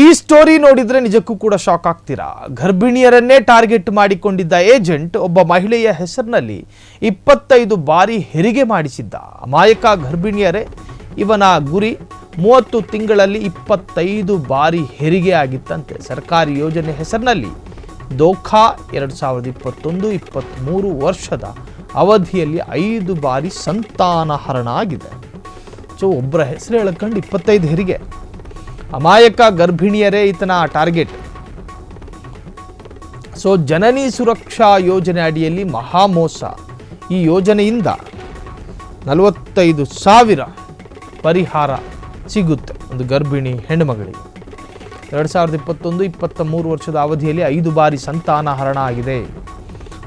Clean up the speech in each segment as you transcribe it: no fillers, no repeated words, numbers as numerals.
ಈ ಸ್ಟೋರಿ ನೋಡಿದ್ರೆ ನಿಜಕ್ಕೂ ಕೂಡ ಶಾಕ್ ಆಗ್ತೀರಾ. ಗರ್ಭಿಣಿಯರನ್ನೇ ಟಾರ್ಗೆಟ್ ಮಾಡಿಕೊಂಡಿದ್ದ ಏಜೆಂಟ್ ಒಬ್ಬ ಮಹಿಳೆಯ ಹೆಸರಿನಲ್ಲಿ 25 ಬಾರಿ ಹೆರಿಗೆ ಮಾಡಿಸಿದ್ದ. ಅಮಾಯಕ ಗರ್ಭಿಣಿಯರೇ ಇವನ ಗುರಿ. 30 ತಿಂಗಳಲ್ಲಿ 25 ಬಾರಿ ಹೆರಿಗೆ ಆಗಿತ್ತಂತೆ. ಸರ್ಕಾರಿ ಯೋಜನೆ ಹೆಸರಿನಲ್ಲಿ ದೋಖಾ 2021-23 ವರ್ಷದ ಅವಧಿಯಲ್ಲಿ 5 ಬಾರಿ ಸಂತಾನಹರಣ ಆಗಿದೆ. ಸೊ ಒಬ್ಬರ ಹೆಸರು ಹೇಳ್ಕೊಂಡು 25 ಹೆರಿಗೆ. ಅಮಾಯಕ ಗರ್ಭಿಣಿಯರೇ ಈತನ ಟಾರ್ಗೆಟ್. ಸೊ ಜನನಿ ಸುರಕ್ಷಾ ಯೋಜನೆ ಅಡಿಯಲ್ಲಿ ಮಹಾಮೋಸ. ಈ ಯೋಜನೆಯಿಂದ 45,000 ಪರಿಹಾರ ಸಿಗುತ್ತೆ ಒಂದು ಗರ್ಭಿಣಿ ಹೆಣ್ಣುಮಗಳಿಗೆ. 2021-23 ವರ್ಷದ ಅವಧಿಯಲ್ಲಿ 5 ಬಾರಿ ಸಂತಾನಹರಣ ಆಗಿದೆ.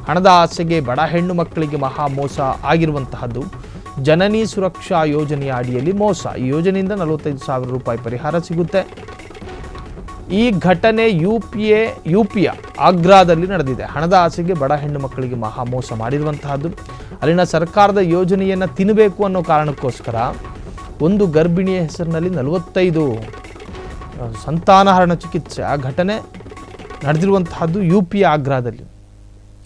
ಹಣದ ಆಸೆಗೆ ಬಡ ಹೆಣ್ಣು ಮಕ್ಕಳಿಗೆ ಮಹಾಮೋಸ ಆಗಿರುವಂತಹದ್ದು ಜನನಿ ಸುರಕ್ಷಾ ಯೋಜನೆಯ ಅಡಿಯಲ್ಲಿ ಮೋಸ. ಈ ಯೋಜನೆಯಿಂದ 45,000 ರೂಪಾಯಿ ಪರಿಹಾರ ಸಿಗುತ್ತೆ. ಈ ಘಟನೆ ಯುಪಿಯ ಆಗ್ರಾದಲ್ಲಿ ನಡೆದಿದೆ. ಹಣದ ಆಸೆಗೆ ಬಡ ಹೆಣ್ಣು ಮಕ್ಕಳಿಗೆ ಮಹಾಮೋಸ ಮಾಡಿರುವಂತಹದ್ದು. ಅಲ್ಲಿನ ಸರ್ಕಾರದ ಯೋಜನೆಯನ್ನು ತಿನ್ನಬೇಕು ಅನ್ನೋ ಕಾರಣಕ್ಕೋಸ್ಕರ ಒಂದು ಗರ್ಭಿಣಿಯ ಹೆಸರಿನಲ್ಲಿ 45 ಸಂತಾನಹರಣ ಚಿಕಿತ್ಸೆ ಆ ಘಟನೆ ನಡೆದಿರುವಂತಹದ್ದು ಯುಪಿಯ ಆಗ್ರಾದಲ್ಲಿ.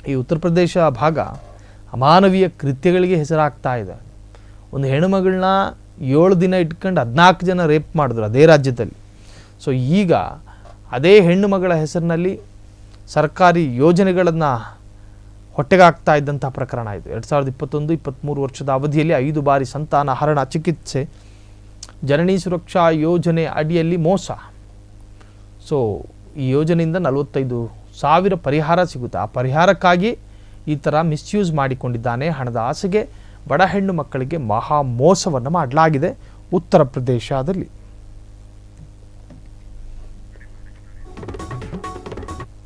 ಈ ಉತ್ತರ ಪ್ರದೇಶ ಭಾಗ ಅಮಾನವೀಯ ಕೃತ್ಯಗಳಿಗೆ ಹೆಸರಾಗ್ತಾ ಇದೆ. ಒಂದು ಹೆಣ್ಣುಮಗಳನ್ನ 7 ದಿನ ಇಟ್ಕೊಂಡು 14 ಜನ ರೇಪ್ ಮಾಡಿದ್ರು ಅದೇ ರಾಜ್ಯದಲ್ಲಿ. ಸೊ ಈಗ ಅದೇ ಹೆಣ್ಣು ಮಗಳ ಹೆಸರಿನಲ್ಲಿ ಸರ್ಕಾರಿ ಯೋಜನೆಗಳನ್ನು ಹೊಟ್ಟೆಗಾಗ್ತಾ ಇದ್ದಂಥ ಪ್ರಕರಣ ಇದು. 2021-23 ವರ್ಷದ ಅವಧಿಯಲ್ಲಿ 5 ಬಾರಿ ಸಂತಾನಹರಣ ಚಿಕಿತ್ಸೆ ಜನನಿ ಸುರಕ್ಷಾ ಯೋಜನೆ ಅಡಿಯಲ್ಲಿ ಮೋಸ. ಸೊ ಈ ಯೋಜನೆಯಿಂದ 45,000 ಪರಿಹಾರ ಸಿಗುತ್ತೆ. ಆ ಪರಿಹಾರಕ್ಕಾಗಿ ಈ ಥರ ಮಿಸ್ಯೂಸ್ ಮಾಡಿಕೊಂಡಿದ್ದಾನೆ. ಹಣದ ಆಸೆಗೆ ಬಡ ಹೆಣ್ಣು ಮಕ್ಕಳಿಗೆ ಮಹಾ ಮೋಸವನ್ನು ಮಾಡಲಾಗಿದೆ ಉತ್ತರ ಪ್ರದೇಶದಲ್ಲಿ.